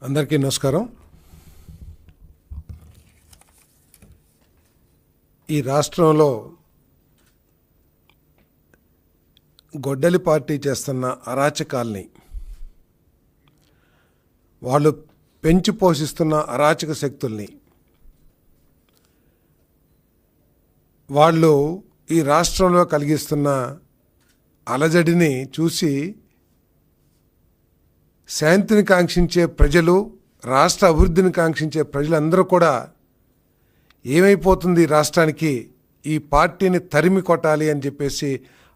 అందరికీ నమస్కారం. ఈ రాష్ట్రంలో గొడ్డలి పార్టీ చేస్తున్న అరాచకాల్ని, వాళ్ళు పెంచి పోషిస్తున్న అరాచక శక్తుల్ని, వాళ్ళు ఈ రాష్ట్రంలో కలిగిస్తున్న అలజడిని చూసి శాంతిని కాంక్షించే ప్రజలు, రాష్ట్ర అభివృద్ధిని కాంక్షించే ప్రజలందరూ కూడా ఏమైపోతుంది రాష్ట్రానికి, ఈ పార్టీని తరిమి కొట్టాలి అని చెప్పేసి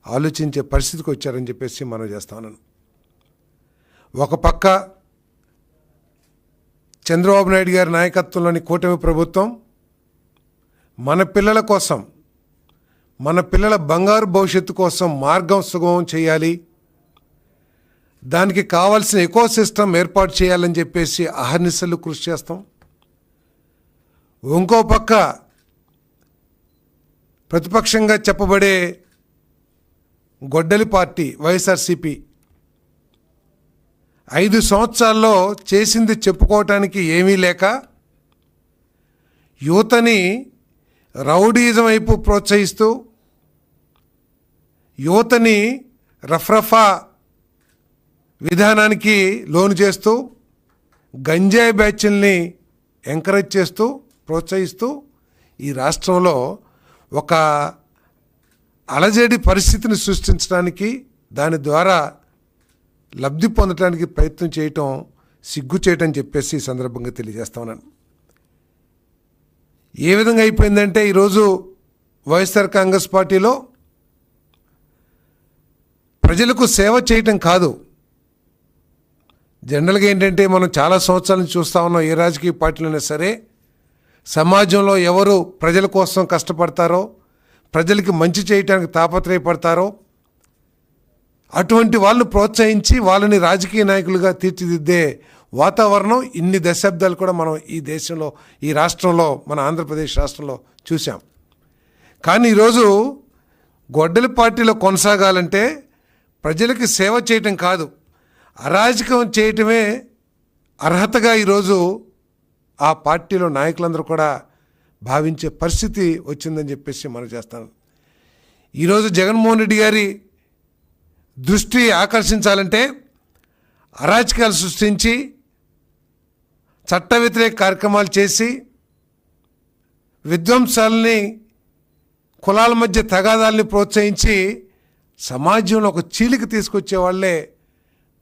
ఆలోచించే పరిస్థితికి వచ్చారని చెప్పేసి మనం చేస్తాను. ఒక పక్క చంద్రబాబు నాయుడు గారి నాయకత్వంలోని కూటమి ప్రభుత్వం మన పిల్లల కోసం, మన పిల్లల బంగారు భవిష్యత్తు కోసం మార్గం సుగమం చేయాలి, దానికి కావాల్సిన ఎకో సిస్టమ్ ఏర్పాటు చేయాలని చెప్పేసి అహర్నిశలు కృషి చేస్తాం. ఇంకో పక్క ప్రతిపక్షంగా చెప్పబడే గొడ్డలి పార్టీ వైఎస్ఆర్సీపీ 5 సంవత్సరాల్లో చేసింది చెప్పుకోవటానికి ఏమీ లేక యువతని రౌడీజం వైపు ప్రోత్సహిస్తూ, యువతని రఫ్రఫా విధానానికి లోను చేస్తూ, గంజాయి బ్యాచ్ల్ని ఎంకరేజ్ చేస్తూ, ప్రోత్సహిస్తూ ఈ రాష్ట్రంలో ఒక అలజడి పరిస్థితిని సృష్టించడానికి, దాని ద్వారా లబ్ధి పొందడానికి ప్రయత్నం చేయటం సిగ్గు చేయటం చెప్పేసి ఈ సందర్భంగా తెలియజేస్తా ఉన్నాను. ఏ విధంగా అయిపోయిందంటే ఈరోజు వైఎస్ఆర్ కాంగ్రెస్ పార్టీలో ప్రజలకు సేవ చేయటం కాదు, జనరల్గా ఏంటంటే మనం చాలా సంవత్సరాల నుంచి చూస్తూ ఉన్నాం, ఏ రాజకీయ పార్టీలైనా సరే సమాజంలో ఎవరు ప్రజల కోసం కష్టపడతారో, ప్రజలకి మంచి చేయటానికి తాపత్రయపడతారో అటువంటి వాళ్ళు ప్రోత్సహించి వాళ్ళని రాజకీయ నాయకులుగా తీర్చిదిద్దే వాతావరణం ఇన్ని దశాబ్దాలు కూడా మనం ఈ దేశంలో, ఈ రాష్ట్రంలో, మన ఆంధ్రప్రదేశ్ రాష్ట్రంలో చూసాం. కానీ ఈరోజు గొడ్డలి పార్టీలో కొనసాగాలంటే ప్రజలకి సేవ చేయటం కాదు, అరాజకం చేయటమే అర్హతగా ఈరోజు ఆ పార్టీలో నాయకులందరూ కూడా భావించే పరిస్థితి వచ్చిందని చెప్పేసి మనం చేస్తాను. ఈరోజు జగన్మోహన్ రెడ్డి గారి దృష్టి ఆకర్షించాలంటే అరాచకాలు సృష్టించి, చట్ట వ్యతిరేక కార్యక్రమాలు చేసి, విధ్వంసాలని, కులాల మధ్య తగాదాలని ప్రోత్సహించి సమాజంలో ఒక చీలిక తీసుకొచ్చే వాళ్ళే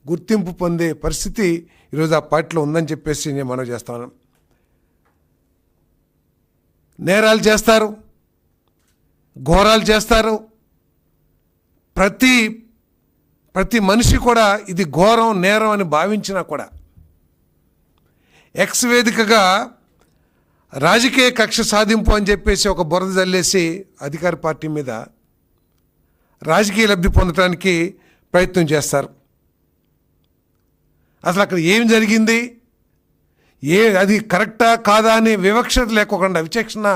గుర్తింపు పొందే పరిస్థితి ఈరోజు ఆ పార్టీలో ఉందని చెప్పేసి నేను మనం చేస్తాను. నేరాలు చేస్తారు, ఘోరాలు చేస్తారు. ప్రతి మనిషి కూడా ఇది ఘోరం, నేరం అని భావించినా కూడా ఎక్స్ వేదికగా రాజకీయ కక్ష సాధింపు అని చెప్పేసి ఒక బురద జల్లేసి అధికార పార్టీ మీద రాజకీయ లబ్ధి పొందడానికి ప్రయత్నం చేస్తారు. అసలు అక్కడ ఏం జరిగింది, అది కరెక్టా కాదా అని వివక్షత లేకోకుండా, విచక్షణ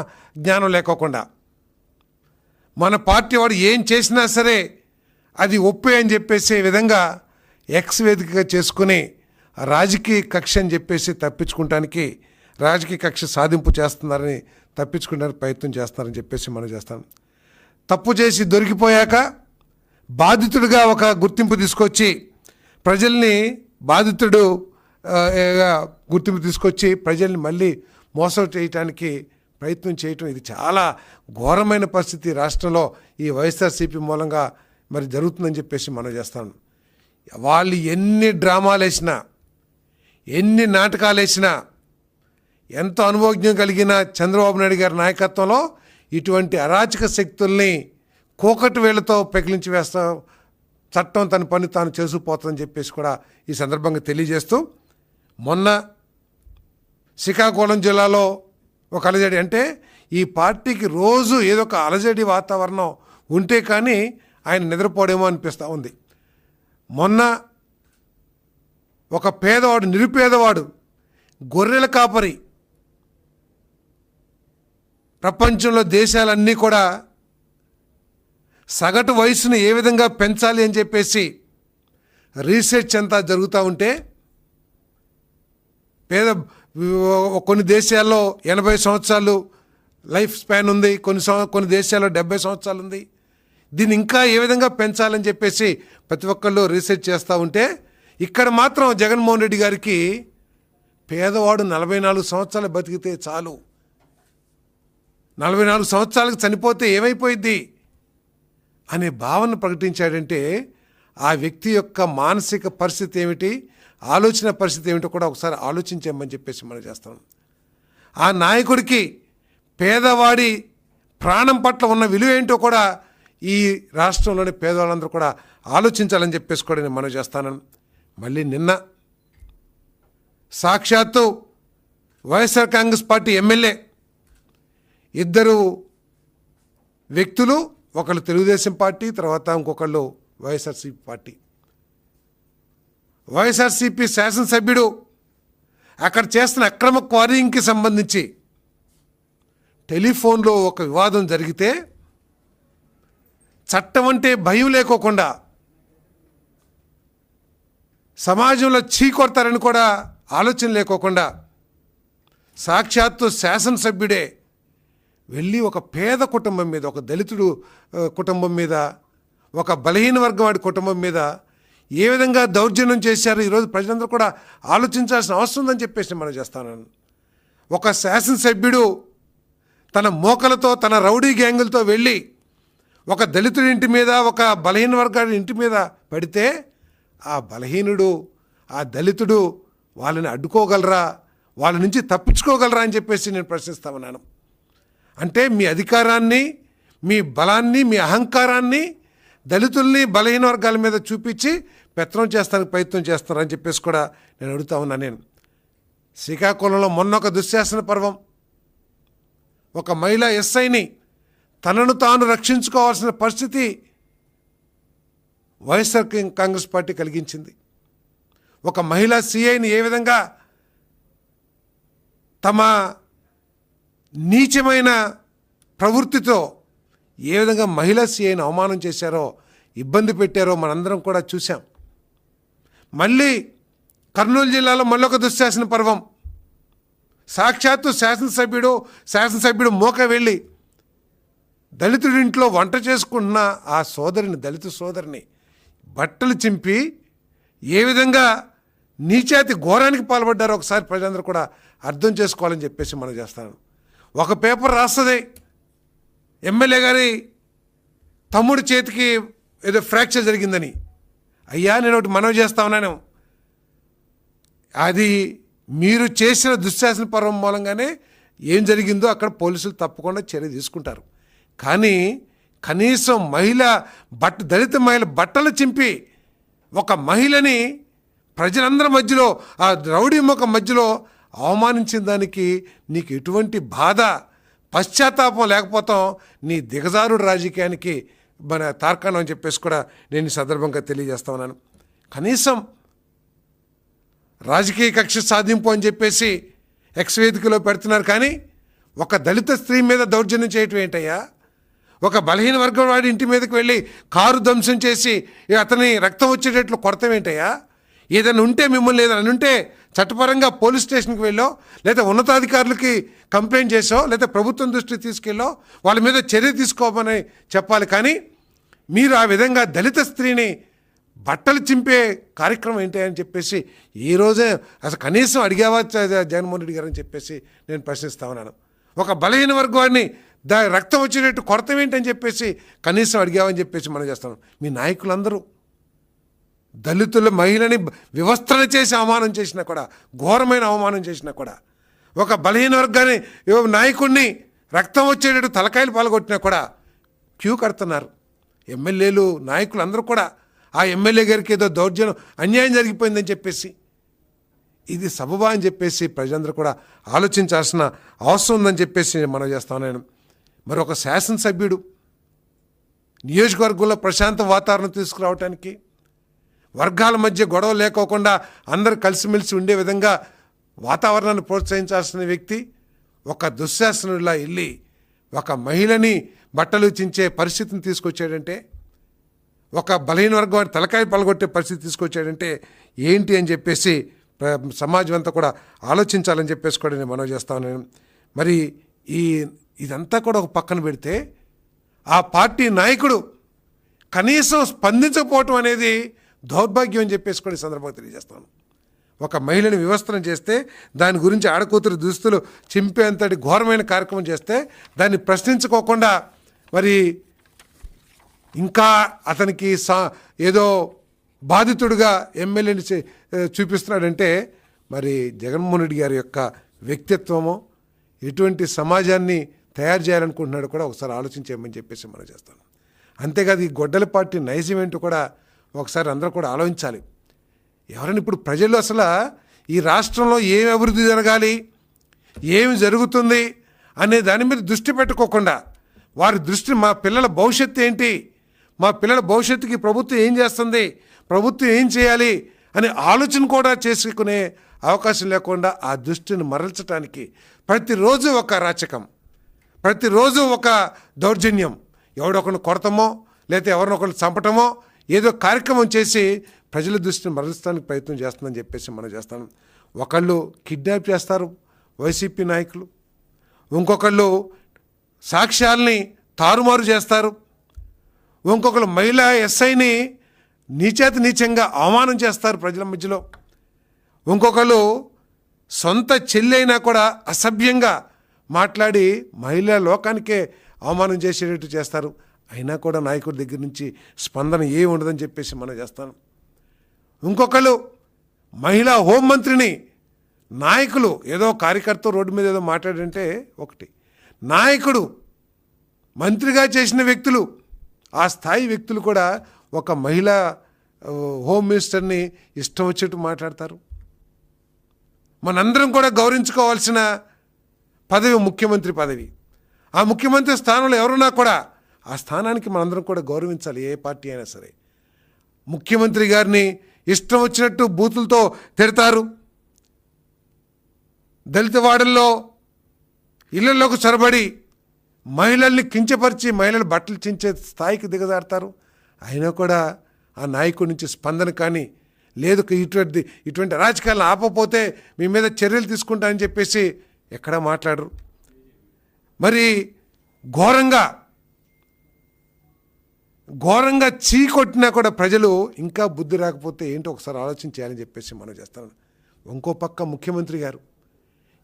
జ్ఞానం లేకోకుండా, మన పార్టీ వాడు ఏం చేసినా సరే అది ఒప్పే అని చెప్పేసే విధంగా ఎక్స్ వేదికగా చేసుకుని రాజకీయ కక్ష అని చెప్పేసి తప్పించుకోవటానికి, రాజకీయ కక్ష సాధింపు చేస్తున్నారని తప్పించుకోవడానికి ప్రయత్నం చేస్తున్నారని చెప్పేసి మనం చేస్తాం. తప్పు చేసి దొరికిపోయాక బాధితుడిగా ఒక గుర్తింపు తీసుకొచ్చి, ప్రజల్ని బాధితుడు గుర్తింపు తీసుకొచ్చి ప్రజల్ని మళ్ళీ మోసం చేయటానికి ప్రయత్నం చేయటం, ఇది చాలా ఘోరమైన పరిస్థితి రాష్ట్రంలో ఈ వైఎస్ఆర్సీపీ మూలంగా మరి జరుగుతుందని చెప్పేసి మనం చేస్తాను. వాళ్ళు ఎన్ని డ్రామాలు వేసినా, ఎన్ని నాటకాలు వేసినా, ఎంతో అనుభవజ్ఞం కలిగిన చంద్రబాబు నాయుడు గారి నాయకత్వంలో ఇటువంటి అరాచక శక్తుల్ని కోకటి వేళ్లతో పెకిలించి వేస్తా, చట్టం తన పని తాను చేసుకుపోతుందని చెప్పేసి కూడా ఈ సందర్భంగా తెలియజేస్తూ, మొన్న శ్రీకాకుళం జిల్లాలో ఒక అలజడి, అంటే ఈ పార్టీకి రోజు ఏదో ఒక అలజడి వాతావరణం ఉంటే కానీ ఆయన నిద్రపోడేమో అనిపిస్తూ ఉంది. మొన్న ఒక పేదవాడు, నిరుపేదవాడు, గొర్రెల కాపరి, ప్రపంచంలో దేశాలన్నీ కూడా సగటు వయసును ఏ విధంగా పెంచాలి అని చెప్పేసి రీసెర్చ్ అంతా జరుగుతూ ఉంటే కొన్ని దేశాల్లో 80 సంవత్సరాలు లైఫ్ స్పాన్ ఉంది, కొన్ని దేశాల్లో 70 సంవత్సరాలు ఉంది. దీన్ని ఇంకా ఏ విధంగా పెంచాలని చెప్పేసి ప్రతి ఒక్కళ్ళు రీసెర్చ్ చేస్తూ ఉంటే, ఇక్కడ మాత్రం జగన్మోహన్ రెడ్డి గారికి పేదవాడు 44 సంవత్సరాలు బతికితే చాలు, 44 సంవత్సరాలకు చనిపోతే ఏమైపోయిద్ది అనే భావన ప్రకటించాడంటే ఆ వ్యక్తి యొక్క మానసిక పరిస్థితి ఏమిటి, ఆలోచన పరిస్థితి ఏమిటో కూడా ఒకసారి ఆలోచించామని చెప్పేసి మనం చేస్తాం. ఆ నాయకుడికి పేదవాడి ప్రాణం పట్ల ఉన్న విలువ ఏంటో కూడా ఈ రాష్ట్రంలోని పేదవాళ్ళందరూ కూడా ఆలోచించాలని చెప్పేసి కూడా నేను మనం చేస్తాను. మళ్ళీ నిన్న సాక్షాత్తు వైఎస్ఆర్ కాంగ్రెస్ పార్టీ ఎమ్మెల్యే ఇద్దరు వ్యక్తులు, ఒకళ్ళు తెలుగుదేశం పార్టీ, తర్వాత ఇంకొకళ్ళు వైఎస్ఆర్సీపీ పార్టీ. వైఎస్ఆర్సీపీ శాసనసభ్యుడు అక్కడ చేస్తున్న అక్రమ క్వారీయింగ్కి సంబంధించి టెలిఫోన్లో ఒక వివాదం జరిగితే చట్టం అంటే భయం లేకోకుండా సమాజంలో చీకొడతారని కూడా ఆలోచన లేకోకుండా సాక్షాత్తు శాసనసభ్యుడే వెళ్ళి ఒక పేద కుటుంబం మీద, ఒక దళితుడు కుటుంబం మీద, ఒక బలహీన వర్గం వాడి కుటుంబం మీద ఏ విధంగా దౌర్జన్యం చేశారు ఈరోజు ప్రజలందరూ కూడా ఆలోచించాల్సిన అవసరం ఉందని చెప్పేసి మనం చేస్తాను. ఒక శాసనసభ్యుడు తన మోకలతో, తన రౌడీ గ్యాంగులతో వెళ్ళి ఒక దళితుడి ఇంటి మీద, ఒక బలహీన వర్గాడి ఇంటి మీద పడితే ఆ బలహీనుడు, ఆ దళితుడు వాళ్ళని అడ్డుకోగలరా, వాళ్ళ నుంచి తప్పించుకోగలరా అని చెప్పేసి నేను ప్రశ్నిస్తా ఉన్నాను. అంటే మీ అధికారాన్ని, మీ బలాన్ని, మీ అహంకారాన్ని దళితుల్ని, బలహీన వర్గాల మీద చూపించి పెత్తనం చేస్తానికి ప్రయత్నం చేస్తున్నారని చెప్పేసి కూడా నేను అడుగుతా ఉన్నాను. నేను శ్రీకాకుళంలో మొన్న ఒక దుశ్శాసన పర్వం, ఒక మహిళా ఎస్ఐని తనను తాను రక్షించుకోవాల్సిన పరిస్థితి వైఎస్ఆర్ కాంగ్రెస్ పార్టీ కలిగించింది. ఒక మహిళా సిఐని ఏ విధంగా తమ నీచమైన ప్రవృత్తితో ఏ విధంగా మహిళా సిఐని అవమానం చేశారో, ఇబ్బంది పెట్టారో మనందరం కూడా చూసాం. మళ్ళీ కర్నూలు జిల్లాలో మళ్ళొక దుశ్శాసన పర్వం, సాక్షాత్తు శాసనసభ్యుడు మోక వెళ్ళి దళితుడింట్లో వంట చేసుకుంటున్న ఆ సోదరిని, దళిత సోదరిని బట్టలు చింపి ఏ విధంగా నీచాతి ఘోరానికి పాల్పడ్డారో ఒకసారి ప్రజలందరూ కూడా అర్థం చేసుకోవాలని చెప్పేసి మనం చేస్తాను. ఒక పేపర్ రాస్తుంది ఎమ్మెల్యే గారి తమ్ముడి చేతికి ఏదో ఫ్రాక్చర్ జరిగిందని. అయ్యా, నేను ఒకటి మనవి చేస్తా ఉన్నాను, అది మీరు చేసిన దుశ్శాసన పర్వం మూలంగానే ఏం జరిగిందో అక్కడ పోలీసులు తప్పకుండా చర్య తీసుకుంటారు. కానీ కనీసం దళిత మహిళ బట్టలు చింపి ఒక మహిళని ప్రజలందరి మధ్యలో, ఆ రౌడీ ముఖం మధ్యలో అవమానించిన దానికి నీకు ఎటువంటి బాధ, పశ్చాత్తాపం లేకపోతాం నీ దిగజారుడు రాజకీయానికి మన తార్కాణం అని చెప్పేసి కూడా నేను ఈ సందర్భంగా తెలియజేస్తా ఉన్నాను. కనీసం రాజకీయ కక్ష సాధింపు అని చెప్పేసి ఎక్స్ వేదికలో పెడుతున్నారు, కానీ ఒక దళిత స్త్రీ మీద దౌర్జన్యం చేయటం ఏంటయ్యా? ఒక బలహీన వర్గం వాడి ఇంటి మీదకి వెళ్ళి కారు ధ్వంసం చేసి అతని రక్తం వచ్చేటట్లు కొడతాం ఏంటయ్యా? ఏదైనా ఉంటే, మిమ్మల్ని ఏదైనా ఉంటే చట్టపరంగా పోలీస్ స్టేషన్కి వెళ్ళో, లేదా ఉన్నతాధికారులకి కంప్లైంట్ చేసో, లేదా ప్రభుత్వం దృష్టికి తీసుకెళ్ళో వాళ్ళ మీద చర్య తీసుకోమని చెప్పాలి. కానీ మీరు ఆ విధంగా దళిత స్త్రీని బట్టలు చింపే కార్యక్రమం ఏంటి అని చెప్పేసి ఈ రోజే అసలు కనీసం అడిగావా జగన్మోహన్ రెడ్డి గారు అని చెప్పేసి నేను ప్రశ్నిస్తా ఉన్నాను. ఒక బలహీన వర్గాన్ని రక్తం వచ్చేటట్టు కొరత ఏంటని చెప్పేసి కనీసం అడిగావని చెప్పేసి మనం చేస్తాం. మీ నాయకులందరూ దళితుల మహిళని వివస్త్రణ చేసి అవమానం చేసినా కూడా, ఘోరమైన అవమానం చేసినా కూడా, ఒక బలహీన వర్గాన్ని నాయకుడిని రక్తం వచ్చేటట్టు తలకాయలు పాల్గొట్టినా కూడా క్యూ కడుతున్నారు. ఎమ్మెల్యేలు, నాయకులు అందరూ కూడా ఆ ఎమ్మెల్యే గారికి ఏదో దౌర్జన్యం, అన్యాయం జరిగిపోయిందని చెప్పేసి, ఇది సబబా అని చెప్పేసి ప్రజలందరూ కూడా ఆలోచించాల్సిన అవసరం ఉందని చెప్పేసి మనం చేస్తాను. నేను మరొక శాసనసభ్యుడు నియోజకవర్గంలో ప్రశాంత వాతావరణం తీసుకురావడానికి, వర్గాల మధ్య గొడవ లేకోకుండా అందరూ కలిసిమెలిసి ఉండే విధంగా వాతావరణాన్ని ప్రోత్సహించాల్సిన వ్యక్తి ఒక దుశ్శాసనుడిలా వెళ్ళి ఒక మహిళని బట్టలు చించే పరిస్థితిని తీసుకొచ్చాడంటే, ఒక బలహీన వర్గం తలకాయ పలగొట్టే పరిస్థితి తీసుకొచ్చాడంటే ఏంటి అని చెప్పేసి సమాజం అంతా కూడా ఆలోచించాలని చెప్పేసి కూడా నేను మనవి చేస్తాను. మరి ఇదంతా కూడా ఒక పక్కన పెడితే ఆ పార్టీ నాయకుడు కనీసం స్పందించకపోవటం అనేది దౌర్భాగ్యం అని చెప్పేసి కూడా ఈ సందర్భంగా తెలియజేస్తాను. ఒక మహిళని వివస్త్రం చేస్తే దాని గురించి ఆడకూతురు దుస్తులు చింపేంతటి ఘోరమైన కార్యక్రమం చేస్తే దాన్ని ప్రశ్నించుకోకుండా మరి ఇంకా అతనికి ఏదో బాధితుడిగా ఎమ్మెల్యేని చూపిస్తున్నాడంటే మరి జగన్మోహన్ రెడ్డి గారి యొక్క వ్యక్తిత్వము ఎటువంటి సమాజాన్ని తయారు చేయాలనుకుంటున్నాడు కూడా ఒకసారి ఆలోచించేయమని చెప్పేసి మనం చేస్తాను. అంతేకాదు ఈ గొడ్డల పార్టీ నైజం ఏంటో కూడా ఒకసారి అందరూ కూడా ఆలోచించాలి. ఎవరైనా ఇప్పుడు ప్రజలు అసలు ఈ రాష్ట్రంలో ఏమి అభివృద్ధి జరగాలి, ఏమి జరుగుతుంది అనే దాని మీద దృష్టి పెట్టుకోకుండా వారి దృష్టి మా పిల్లల భవిష్యత్తు ఏంటి, మా పిల్లల భవిష్యత్తుకి ప్రభుత్వం ఏం చేస్తుంది, ప్రభుత్వం ఏం చేయాలి అనే ఆలోచన కూడా చేసుకునే అవకాశం లేకుండా ఆ దృష్టిని మరల్చడానికి ప్రతిరోజు ఒక అరాచకం, ప్రతిరోజు ఒక దౌర్జన్యం, ఎవడొకరిని కొడతామో లేకపోతే ఎవరినొకరిని చంపటమో ఏదో కార్యక్రమం చేసి ప్రజల దృష్టిని మరల్చడానికి ప్రయత్నం చేస్తుందని చెప్పేసి మనం చేస్తాం. ఒకళ్ళు కిడ్నాప్ చేస్తారు వైసీపీ నాయకులు, ఇంకొకళ్ళు సాక్ష్యాల్ని తారుమారు చేస్తారు, ఇంకొకళ్ళు మహిళా ఎస్ఐని నీచంగా అవమానం చేస్తారు ప్రజల మధ్యలో, ఇంకొకళ్ళు సొంత చెల్లి అయినా కూడా అసభ్యంగా మాట్లాడి మహిళా లోకానికే అవమానం చేసేటట్టు చేస్తారు. అయినా కూడా నాయకుడి దగ్గర నుంచి స్పందన ఏమి ఉండదని చెప్పేసి మనం చేస్తాను. ఇంకొకళ్ళు మహిళా హోంమంత్రిని నాయకులు ఏదో కార్యకర్త రోడ్డు మీద ఏదో మాట్లాడంటే ఒకటి, నాయకుడు మంత్రిగా చేసిన వ్యక్తులు ఆ స్థాయి వ్యక్తులు కూడా ఒక మహిళా హోమ్ మినిస్టర్ని ఇష్టం వచ్చేట్టు మాట్లాడతారు. మనందరం కూడా గౌరవించుకోవాల్సిన పదవి ముఖ్యమంత్రి పదవి. ఆ ముఖ్యమంత్రి స్థానంలో ఎవరున్నా కూడా ఆ స్థానానికి మనందరం కూడా గౌరవించాలి, ఏ పార్టీ అయినా సరే. ముఖ్యమంత్రి గారిని ఇష్టం వచ్చినట్టు బూతులతో తిడతారు, దళిత వాడల్లో ఇళ్లలోకి చొరబడి మహిళల్ని కించపరిచి మహిళలు బట్టలు చించే స్థాయికి దిగజారుతారు. అయినా కూడా ఆ నాయకుడి నుంచి స్పందన కానీ లేదు, ఇటువంటి రాజకీయాలను ఆపపోతే మీ మీద చర్యలు తీసుకుంటానని చెప్పేసి ఎక్కడా మాట్లాడరు. మరి ఘోరంగా చీకొట్టినా కూడా ప్రజలు ఇంకా బుద్ధి రాకపోతే ఏంటో ఒకసారి ఆలోచన చేయాలని చెప్పేసి మనం చేస్తాను. ఇంకో పక్క ముఖ్యమంత్రి గారు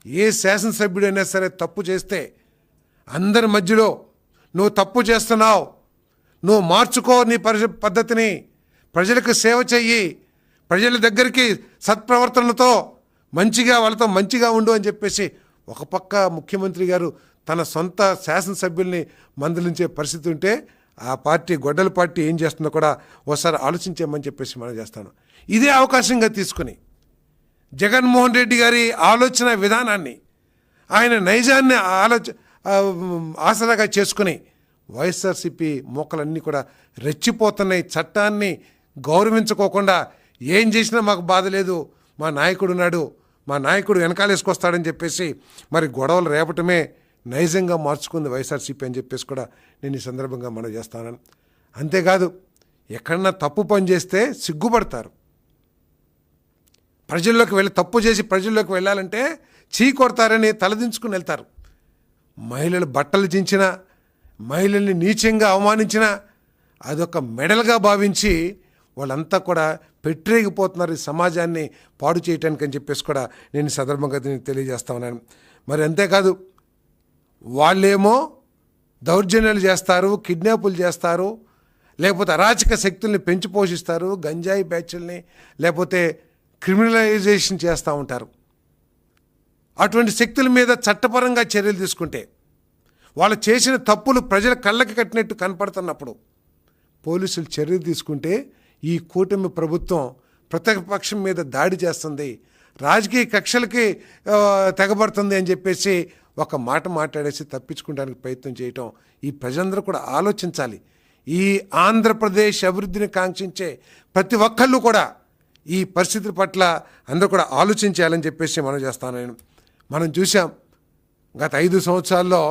ఏ శాసనసభ్యుడైనా సరే తప్పు చేస్తే అందరి మధ్యలో నువ్వు తప్పు చేస్తున్నావు, నువ్వు మార్చుకో నీ పద్ధతిని, ప్రజలకు సేవ చెయ్యి, ప్రజల దగ్గరికి సత్ప్రవర్తనతో వాళ్ళతో మంచిగా ఉండు అని చెప్పేసి ఒక పక్క ముఖ్యమంత్రి గారు తన సొంత శాసనసభ్యుల్ని మందలించే పరిస్థితి ఉంటే ఆ పార్టీ గొడ్డల పార్టీ ఏం చేస్తుందో కూడా ఒకసారి ఆలోచించేయమని చెప్పేసి మనం చేస్తాను. ఇదే అవకాశంగా తీసుకుని జగన్మోహన్ రెడ్డి గారి ఆలోచన విధానాన్ని, ఆయన నైజాన్ని ఆసరాగా చేసుకుని వైఎస్ఆర్సీపీ మోకలన్నీ కూడా రెచ్చిపోతున్నాయి. చట్టాన్ని గౌరవించుకోకుండా ఏం చేసినా మాకు బాధ లేదు, మా నాయకుడు ఉన్నాడు, మా నాయకుడు వెనకాలేసుకొస్తాడని చెప్పేసి మరి గొడవలు రేపటమే నైజంగా మార్చుకుంది వైఎస్ఆర్సీపీ అని చెప్పేసి కూడా నేను ఈ సందర్భంగా మనం చేస్తాను. అంతేకాదు ఎక్కడన్నా తప్పు పని చేస్తే సిగ్గుపడతారు. తప్పు చేసి ప్రజల్లోకి వెళ్ళాలంటే కొడతారని తలదించుకుని వెళ్తారు. మహిళలు బట్టలు చించినా, మహిళల్ని నీచంగా అవమానించినా అదొక మెడల్గా భావించి వాళ్ళంతా కూడా పెట్టరేగిపోతున్నారు ఈ సమాజాన్ని పాడు చేయటానికి అని చెప్పేసి కూడా నేను ఈ సందర్భంగా తెలియజేస్తా ఉన్నాను. మరి అంతేకాదు వాళ్ళేమో దౌర్జన్యాలు చేస్తారు, కిడ్నాపులు చేస్తారు, లేకపోతే అరాచక శక్తుల్ని పెంచి పోషిస్తారు, గంజాయి బ్యాచ్ల్ని లేకపోతే క్రిమినలైజేషన్ చేస్తూ ఉంటారు. అటువంటి శక్తుల మీద చట్టపరంగా చర్యలు తీసుకుంటే, వాళ్ళు చేసిన తప్పులు ప్రజల కళ్ళకి కట్టినట్టు కనపడుతున్నప్పుడు పోలీసులు చర్యలు తీసుకుంటే ఈ కూటమి ప్రభుత్వం ప్రతిపక్షం మీద దాడి చేస్తుంది, రాజకీయ కక్షలకి తెగబడుతుంది అని చెప్పేసి ఒక మాట మాట్లాడేసి తప్పించుకోవడానికి ప్రయత్నం చేయటం ఈ ప్రజలందరూ కూడా ఆలోచించాలి. ఈ ఆంధ్రప్రదేశ్ అభివృద్ధిని కాంక్షించే ప్రతి ఒక్కళ్ళు కూడా ఈ పరిస్థితుల పట్ల అందరూ కూడా ఆలోచించాలని చెప్పేసి మనం చేస్తాను. మనం చూసాం గత 5 సంవత్సరాల్లో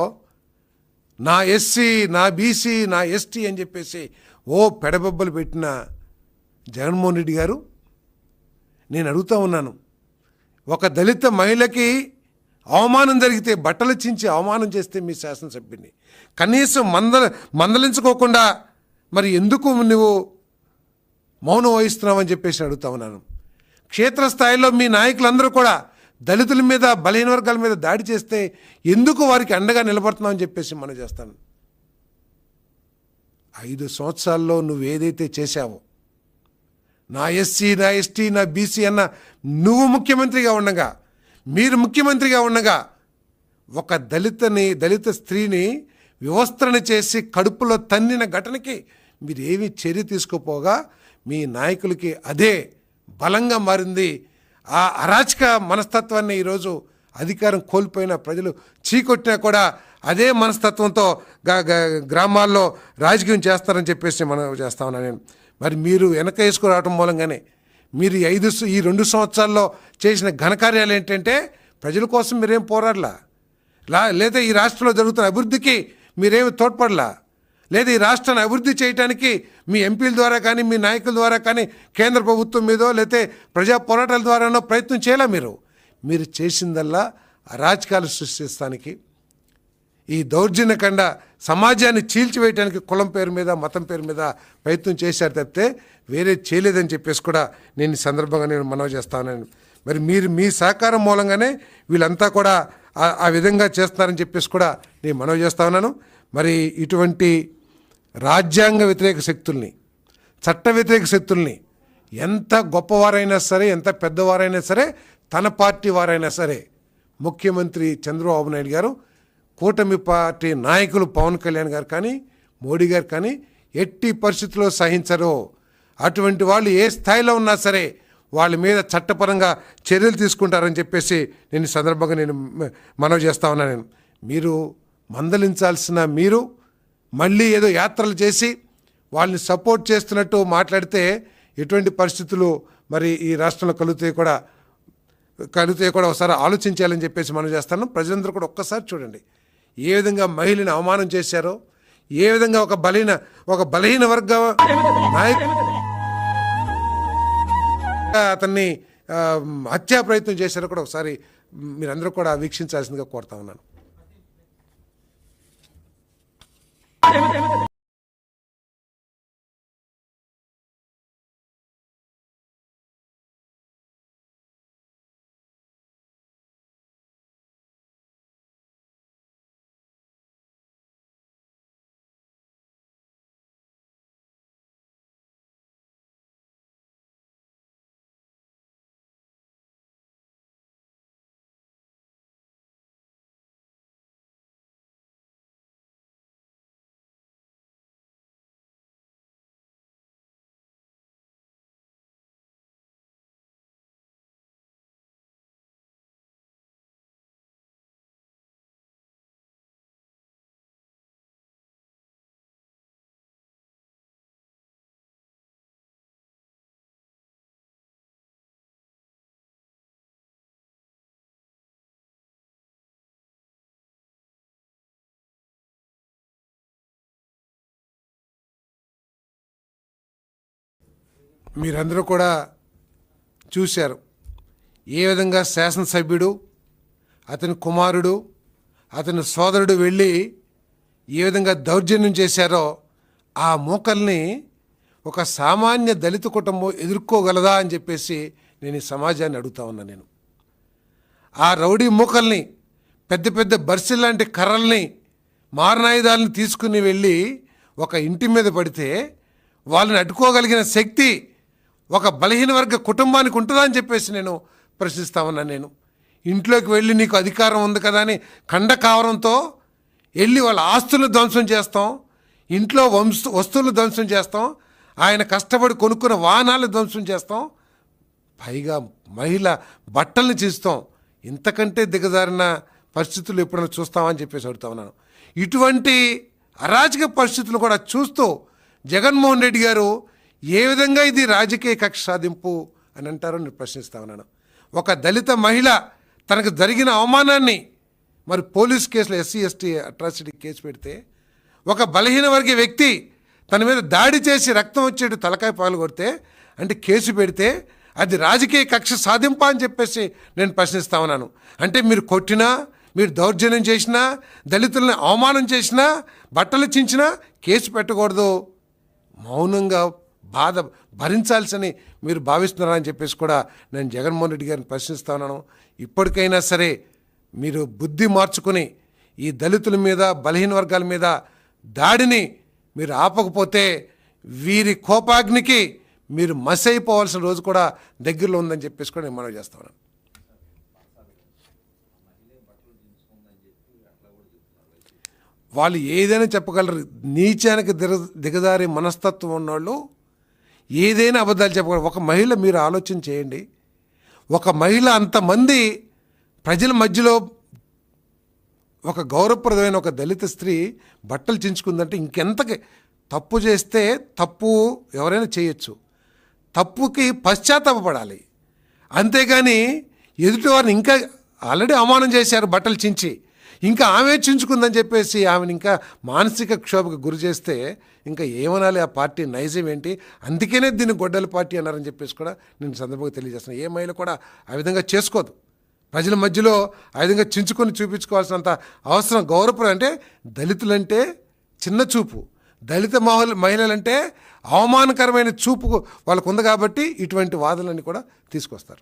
నా ఎస్సీ, నా బీసీ, నా ఎస్టీ అని చెప్పేసి పెడబొబ్బలు పెట్టిన జగన్మోహన్ రెడ్డి గారు, నేను అడుగుతూ ఉన్నాను, ఒక దళిత మహిళకి అవమానం జరిగితే బట్టలు చించి అవమానం చేస్తే మీ శాసనసభ్యుని కనీసం మందలించుకోకుండా మరి ఎందుకు నువ్వు మౌనం వహిస్తున్నావని చెప్పేసి అడుగుతా ఉన్నాను. క్షేత్రస్థాయిలో మీ నాయకులందరూ కూడా దళితుల మీద బలహీన వర్గాల మీద దాడి చేస్తే ఎందుకు వారికి అండగా నిలబడుతున్నావని చెప్పేసి మనం చేస్తాను. 5 సంవత్సరాల్లో నువ్వు ఏదైతే చేశావో, నా ఎస్సీ, నా ఎస్టీ, నా బీసీ అన్న నువ్వు ముఖ్యమంత్రిగా ఉండగా, మీరు ముఖ్యమంత్రిగా ఉండగా ఒక దళిత స్త్రీని వివస్త్రణ చేసి కడుపులో తన్నిన ఘటనకి మీరు ఏమీ చర్య తీసుకోపోగా మీ నాయకులకి అదే బలంగా మారింది. ఆ అరాచక మనస్తత్వాన్ని ఈరోజు అధికారం కోల్పోయిన ప్రజలు చీకొట్టినా కూడా అదే మనస్తత్వంతో గ్రామాల్లో రాజకీయం చేస్తారని చెప్పేసి మనం చేస్తా ఉన్నాను నేను. మరి మీరు వెనక వేసుకురావటం మూలంగానే మీరు ఈ 2 సంవత్సరాల్లో చేసిన ఘనకార్యాలు ఏంటంటే ప్రజల కోసం మీరేం పోరాడలా, లేదా ఈ రాష్ట్రంలో జరుగుతున్న అభివృద్ధికి మీరేమి తోడ్పడలా, లేదా ఈ రాష్ట్రాన్ని అభివృద్ధి చేయడానికి మీ ఎంపీల ద్వారా కానీ మీ నాయకుల ద్వారా కానీ కేంద్ర ప్రభుత్వం మీదో లేతే ప్రజా పోరాటాల ద్వారానో ప్రయత్నం చేయాలా. మీరు చేసిందల్లా అరాచకాలు సృష్టిస్తానికి, ఈ దౌర్జన్యకండ సమాజాన్ని చీల్చివేయడానికి కులం పేరు మీద మతం పేరు మీద ప్రయత్నం చేశారు తప్పితే వేరే చేయలేదని చెప్పేసి కూడా నేను ఈ సందర్భంగా నేను మనవి చేస్తాను. మరి మీరు మీ సహకారం మూలంగానే వీళ్ళంతా కూడా ఆ విధంగా చేస్తున్నారని చెప్పేసి కూడా నేను మనవి చేస్తా ఉన్నాను. మరి ఇటువంటి రాజ్యాంగ వ్యతిరేక శక్తుల్ని, చట్ట వ్యతిరేక శక్తుల్ని ఎంత గొప్పవారైనా సరే, ఎంత పెద్దవారైనా సరే, తన పార్టీ వారైనా సరే, ముఖ్యమంత్రి చంద్రబాబు నాయుడు గారు, కూటమి పార్టీ నాయకులు పవన్ కళ్యాణ్ గారు కానీ మోడీ గారు కానీ ఎట్టి పరిస్థితుల్లో సహించరు. అటువంటి వాళ్ళు ఏ స్థాయిలో ఉన్నా సరే వాళ్ళ మీద చట్టపరంగా చర్యలు తీసుకుంటారని చెప్పేసి నేను ఈ సందర్భంగా నేను మనవి చేస్తా ఉన్నాను. మీరు మందలించాల్సిన మీరు మళ్ళీ ఏదో యాత్రలు చేసి వాళ్ళని సపోర్ట్ చేస్తున్నట్టు మాట్లాడితే ఎటువంటి పరిస్థితులు మరి ఈ రాష్ట్రంలో కలిగితే కూడా ఒకసారి ఆలోచించాలని చెప్పేసి మనం చేస్తాను. ప్రజలందరూ కూడా ఒక్కసారి చూడండి ఏ విధంగా మహిళని అవమానం చేశారో, ఏ విధంగా ఒక బలహీన వర్గ నాయకుడు అతన్ని హత్యా ప్రయత్నం చేశారో కూడా ఒకసారి మీరందరూ కూడా వీక్షించాల్సిందిగా కోరుతా ఉన్నాను. మీరందరూ కూడా చూశారు ఏ విధంగా శాసనసభ్యుడు, అతని కుమారుడు, అతని సోదరుడు వెళ్ళి ఏ విధంగా దౌర్జన్యం చేశారో ఆ మూకల్ని ఒక సామాన్య దళిత కుటుంబం ఎదుర్కోగలదా అని చెప్పేసి నేను ఈ సమాజాన్ని అడుగుతా ఉన్నా. నేను ఆ రౌడీ మూకల్ని, పెద్ద పెద్ద బర్సిల్ లాంటి కర్రల్ని, మారణాయుధాలను తీసుకుని వెళ్ళి ఒక ఇంటి మీద పడితే వాళ్ళని అడ్డుకోగలిగిన శక్తి ఒక బలహీన వర్గ కుటుంబానికి ఉంటుందా అని చెప్పేసి నేను ప్రశ్నిస్తా ఉన్నాను. నేను ఇంట్లోకి వెళ్ళి నీకు అధికారం ఉంది కదా అని ఖండకావరంతో వెళ్ళి వాళ్ళ ఆస్తులను ధ్వంసం చేస్తాం, ఇంట్లో వస్తువులు ధ్వంసం చేస్తాం, ఆయన కష్టపడి కొనుక్కున్న వాహనాలు ధ్వంసం చేస్తాం, పైగా మహిళ బట్టల్ని చీస్తాం. ఇంతకంటే దిగజారిన పరిస్థితులు ఎప్పుడైనా చూస్తామని చెప్పేసి అడుగుతా ఉన్నాను. ఇటువంటి అరాజక పరిస్థితులు కూడా చూస్తూ జగన్మోహన్ రెడ్డి గారు ఏ విధంగా ఇది రాజకీయ కక్ష సాధింపు అని అంటారో నేను ప్రశ్నిస్తా ఉన్నాను. ఒక దళిత మహిళ తనకు జరిగిన అవమానాన్ని మరి పోలీస్ కేసులో ఎస్సీ ఎస్టీ అట్రాసిటీ కేసు పెడితే, ఒక బలహీన వర్గ వ్యక్తి తన మీద దాడి చేసి రక్తం వచ్చేట్టు తలకాయ పాలు కొడితే అంటే కేసు పెడితే అది రాజకీయ కక్ష సాధింపా అని చెప్పేసి నేను ప్రశ్నిస్తా ఉన్నాను. అంటే మీరు కొట్టినా, మీరు దౌర్జన్యం చేసినా, దళితుల్ని అవమానం చేసినా, బట్టలు చించినా కేసు పెట్టకూడదు, మౌనంగా బాధ భరించాల్సని మీరు భావిస్తున్నారా అని చెప్పేసి కూడా నేను జగన్మోహన్ రెడ్డి గారిని ప్రశ్నిస్తా ఉన్నాను. ఇప్పటికైనా సరే మీరు బుద్ధి మార్చుకుని ఈ దళితుల మీద, బలహీన వర్గాల మీద దాడిని మీరు ఆపకపోతే వీరి కోపాగ్నికి మీరు మసైపోవాల్సిన రోజు కూడా దగ్గరలో ఉందని చెప్పేసి కూడా నేను మనవి చేస్తా ఉన్నాను. వాళ్ళు ఏదైనా చెప్పగలరు. నీచానికి దిగజారి మనస్తత్వం ఉన్నవాళ్ళు ఏదైనా అబద్ధాలు చెప్పగలరు. ఒక మహిళ, మీరు ఆలోచన చేయండి, ఒక మహిళ అంతమంది ప్రజల మధ్యలో ఒక గౌరవప్రదమైన ఒక దళిత స్త్రీ బట్టలు చించుకుందంటే ఇంకెంతకి తప్పు చేస్తే, తప్పు ఎవరైనా చేయొచ్చు, తప్పుకి పశ్చాత్తాపపడాలి. అంతేగాని ఎదుటివారిని ఇంకా ఆల్రెడీ అవమానం చేశారు బట్టలు చించి, ఇంకా ఆమె చించుకుందని చెప్పేసి ఆమెను ఇంకా మానసిక క్షోభకు గురి చేస్తే ఇంకా ఏమనాలి ఆ పార్టీ నైజం ఏంటి? అందుకనే దీన్ని గొడ్డల పార్టీ అన్నారని చెప్పేసి కూడా నేను సందర్భంగా తెలియజేస్తున్నాను. ఏ మహిళ కూడా ఆ విధంగా చేసుకోదు. ప్రజల మధ్యలో ఆ విధంగా చించుకొని చూపించుకోవాల్సినంత అవసరం. గౌరవప్రదం అంటే దళితులంటే చిన్న చూపు, దళిత మహిళలంటే అవమానకరమైన చూపు వాళ్ళకు ఉంది కాబట్టి ఇటువంటి వాదనలన్నీ కూడా తీసుకొస్తారు.